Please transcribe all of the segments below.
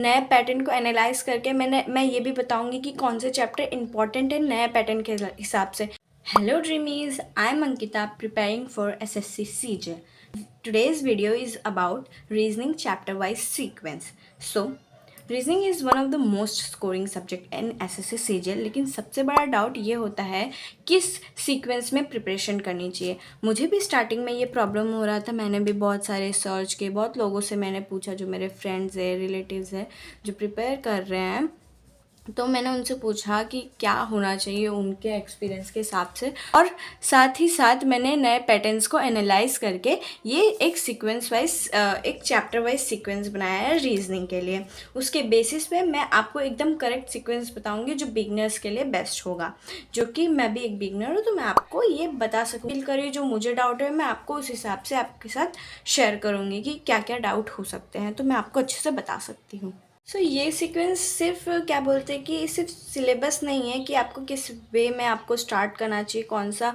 नए पैटर्न को एनालाइज करके मैं ये भी बताऊंगी कि कौन से चैप्टर इंपॉर्टेंट है नए पैटर्न के हिसाब से। Hello ड्रीमीज, I am Ankita preparing for SSC CJ. Today's video is about reasoning chapter wise sequence. So reasoning is one of the most scoring subject in SSC CGL, लेकिन सबसे बड़ा डाउट ये होता है किस सीक्वेंस में प्रिपरेशन करनी चाहिए। मुझे भी स्टार्टिंग में ये प्रॉब्लम हो रहा था। मैंने भी बहुत सारे सर्च किए, बहुत लोगों से मैंने पूछा, जो मेरे फ्रेंड्स है, रिलेटिव्स है, जो प्रिपेयर कर रहे हैं, तो मैंने उनसे पूछा कि क्या होना चाहिए उनके एक्सपीरियंस के हिसाब से, और साथ ही साथ मैंने नए पैटर्न्स को एनालाइज करके ये एक सीक्वेंस वाइज, एक चैप्टर वाइज सीक्वेंस बनाया है रीजनिंग के लिए। उसके बेसिस पे मैं आपको एकदम करेक्ट सीक्वेंस बताऊंगी जो बिगनर्स के लिए बेस्ट होगा, जो कि मैं भी एक बिगनर हूँ, तो मैं आपको ये बता सकूँ। फील करिए जो मुझे डाउट है मैं आपको उस हिसाब से आपके साथ शेयर करूँगी कि क्या क्या डाउट हो सकते हैं, तो मैं आपको अच्छे से बता सकती हूँ। ये सीक्वेंस सिर्फ क्या बोलते हैं कि सिर्फ सिलेबस नहीं है कि आपको किस वे में आपको स्टार्ट करना चाहिए, कौन सा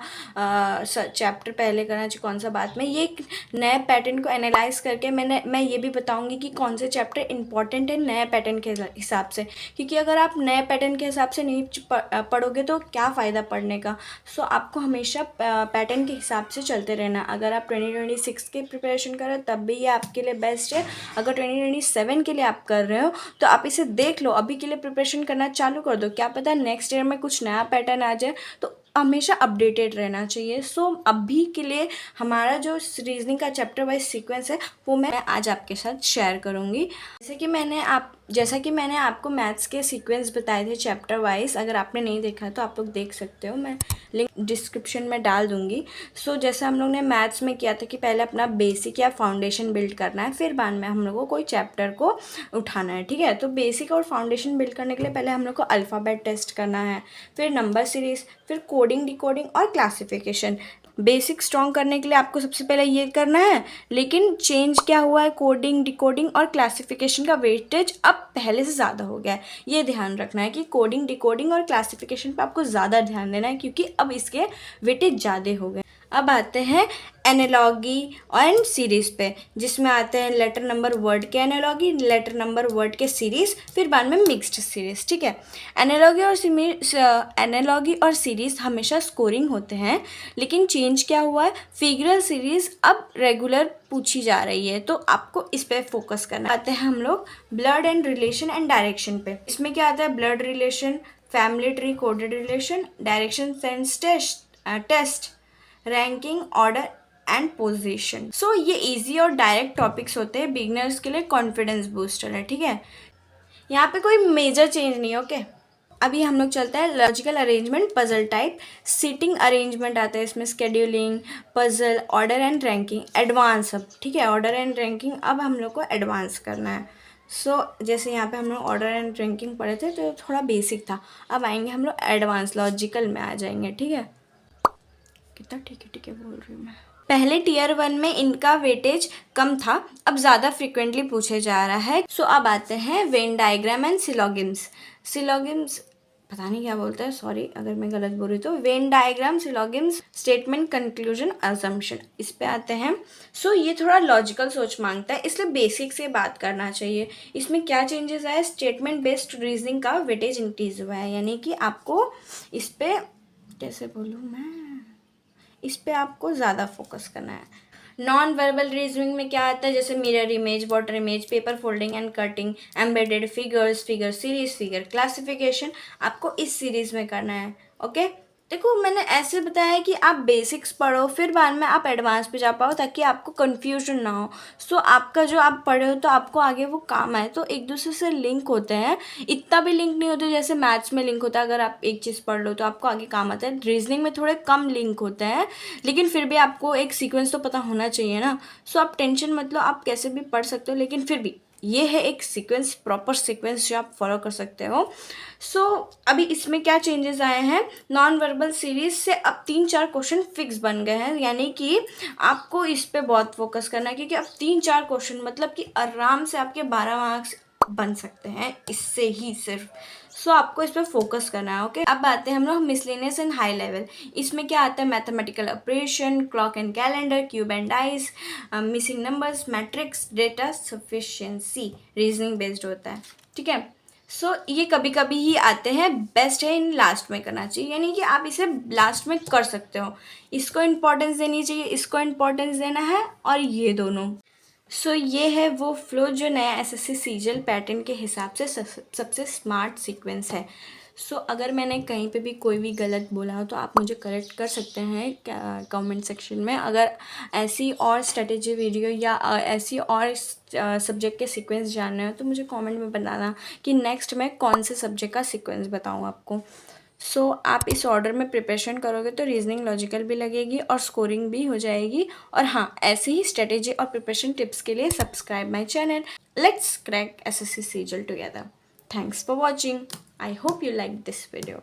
चैप्टर पहले करना चाहिए, कौन सा बाद में। ये एक नए पैटर्न को एनालाइज करके मैं ये भी बताऊंगी कि कौन से चैप्टर इंपॉर्टेंट है नए पैटर्न के हिसाब से, क्योंकि अगर आप नए पैटर्न के हिसाब से नहीं पढ़ोगे तो क्या फ़ायदा पढ़ने का। आपको हमेशा पैटर्न के हिसाब से चलते रहना। अगर आप 2026 के प्रिपरेशन कर रहे हो तब भी ये आपके लिए बेस्ट है। अगर 2027 के लिए आप कर रहे हो तो आप इसे देख लो, अभी के लिए प्रिपरेशन करना चालू कर दो। क्या पता नेक्स्ट ईयर में कुछ नया पैटर्न आ जाए, तो हमेशा अपडेटेड रहना चाहिए। अभी के लिए हमारा जो रीजनिंग का चैप्टर वाइज सीक्वेंस है वो मैं आज आपके साथ शेयर करूँगी। जैसा कि मैंने आपको मैथ्स के सीक्वेंस बताए थे चैप्टर वाइज। अगर आपने नहीं देखा तो आप लोग देख सकते हो, मैं लिंक डिस्क्रिप्शन में डाल दूँगी। जैसा हम लोग ने मैथ्स में किया था कि पहले अपना बेसिक या फाउंडेशन बिल्ड करना है, फिर बाद में हम लोग को कोई चैप्टर को उठाना है, ठीक है। तो बेसिक और फाउंडेशन बिल्ड करने के लिए पहले हम लोग को अल्फ़ाबेट टेस्ट करना है, फिर नंबर सीरीज़, फिर कोडिंग, डिकोडिंग और क्लासिफिकेशन। बेसिक स्ट्रॉन्ग करने के लिए आपको सबसे पहले ये करना है, लेकिन चेंज क्या हुआ है, कोडिंग, डिकोडिंग और क्लासिफिकेशन का वेटेज अब पहले से ज़्यादा हो गया है। ये ध्यान रखना है कि कोडिंग, डिकोडिंग और क्लासिफिकेशन पे आपको ज़्यादा ध्यान देना है, क्योंकि अब इसके वेटेज ज़्यादा हो गए। अब आते हैं एनालॉगी एंड सीरीज़ पे, जिसमें आते हैं लेटर नंबर वर्ड के एनालॉगी, लेटर नंबर वर्ड के सीरीज़, फिर बाद में मिक्स्ड सीरीज़, ठीक है। एनालॉगी और सीरीज़ हमेशा स्कोरिंग होते हैं, लेकिन चेंज क्या हुआ है, फिगरल सीरीज़ अब रेगुलर पूछी जा रही है, तो आपको इस पर फोकस करना। आते हैं हम लोग blood and relation and direction पे। इसमें क्या आता है, blood relation, family tree, coded relation, direction sense test, ranking, order and position. ये इजी और डायरेक्ट टॉपिक्स होते हैं, बिगिनर्स के लिए कॉन्फिडेंस बूस्टर है, ठीक है। यहाँ पे कोई मेजर चेंज नहीं है, ओके। अभी हम लोग चलते हैं logical arrangement, puzzle type, seating arrangement आता है इसमें, scheduling, puzzle, order and ranking, advance अब, ठीक है। ऑर्डर एंड रैंकिंग अब हम लोग को एडवांस करना है। जैसे यहाँ पे हम लोग ऑर्डर एंड रैंकिंग पढ़े थे तो थोड़ा बेसिक था, अब आएंगे हम लोग एडवांस, लॉजिकल में आ जाएंगे, ठीक है। कितना ठीक है बोल रही हूँ मैं। पहले टीयर 1 में इनका वेटेज कम था, अब ज़्यादा फ्रिक्वेंटली पूछे जा रहा है। अब आते हैं वेन डायग्राम एंड सिलोगिम्स, पता नहीं क्या बोलते हैं, सॉरी अगर मैं गलत बोल रही तो। Venn diagram, सिलोगिम्स, statement, conclusion, assumption, इस पे आते हैं। ये थोड़ा लॉजिकल सोच मांगता है, इसलिए बेसिक से बात करना चाहिए। इसमें क्या चेंजेस आए, स्टेटमेंट बेस्ड रीजनिंग का वेटेज इंक्रीज हुआ है, यानी कि आपको इस पे, कैसे बोलूँ मैं, इस पे आपको ज़्यादा फोकस करना है। नॉन वर्बल रीजनिंग में क्या आता है, जैसे mirror image, water image, paper folding and cutting, embedded figures, figure series, figure classification, आपको इस सीरीज़ में करना है, ओके। देखो मैंने ऐसे बताया कि आप बेसिक्स पढ़ो, फिर बाद में आप एडवांस पे जा पाओ, ताकि आपको कन्फ्यूजन ना हो। आपका जो आप पढ़े हो तो आपको आगे वो काम आए, तो एक दूसरे से लिंक होते हैं। इतना भी लिंक नहीं होते जैसे मैथ्स में लिंक होता है, अगर आप एक चीज़ पढ़ लो तो आपको आगे काम आता है। रीजनिंग में थोड़े कम लिंक होते हैं, लेकिन फिर भी आपको एक सीक्वेंस तो पता होना चाहिए ना। आप टेंशन मत लो, आप कैसे भी पढ़ सकते हो, लेकिन फिर भी ये है एक सीक्वेंस, प्रॉपर सीक्वेंस जो आप फॉलो कर सकते हो। अभी इसमें क्या चेंजेस आए हैं, नॉन वर्बल सीरीज से अब 3-4 क्वेश्चन फिक्स बन गए हैं, यानी कि आपको इस पे बहुत फोकस करना है, क्योंकि अब 3-4 क्वेश्चन मतलब कि आराम से आपके 12 मार्क्स बन सकते हैं इससे ही सिर्फ। सो आपको इस पर फोकस करना है। ओके, अब आते हैं हम लोग मिसलेनियस एंड हाई लेवल। इसमें क्या आता है? Mathematical operation, clock and calendar, cube and dice, missing numbers, matrix, data sufficiency, reasoning based होता है। ठीक है, सो ये कभी कभी ही आते हैं, बेस्ट है इन लास्ट में करना चाहिए, यानी कि आप इसे लास्ट में कर सकते हो। इसको इम्पोर्टेंस देनी चाहिए, इसको इम्पोर्टेंस देना है, और ये दोनों। सो ये है वो फ्लो जो नया एसएससी सीजीएल पैटर्न के हिसाब से सबसे स्मार्ट सीक्वेंस है। सो अगर मैंने कहीं पे भी कोई भी गलत बोला हो तो आप मुझे करेक्ट कर सकते हैं कमेंट सेक्शन में। अगर ऐसी और स्ट्रेटेजी वीडियो या ऐसी और सब्जेक्ट के सीक्वेंस जानने हो तो मुझे कमेंट में बताना कि नेक्स्ट मैं कौन से सब्जेक्ट का सीक्वेंस बताऊँ आपको। सो आप इस ऑर्डर में प्रिपरेशन करोगे तो रीजनिंग लॉजिकल भी लगेगी और स्कोरिंग भी हो जाएगी। और हाँ, ऐसे ही स्ट्रेटेजी और प्रिपरेशन टिप्स के लिए subscribe my channel. Let's crack SSC CGL together. Thanks for watching. I hope you liked this video.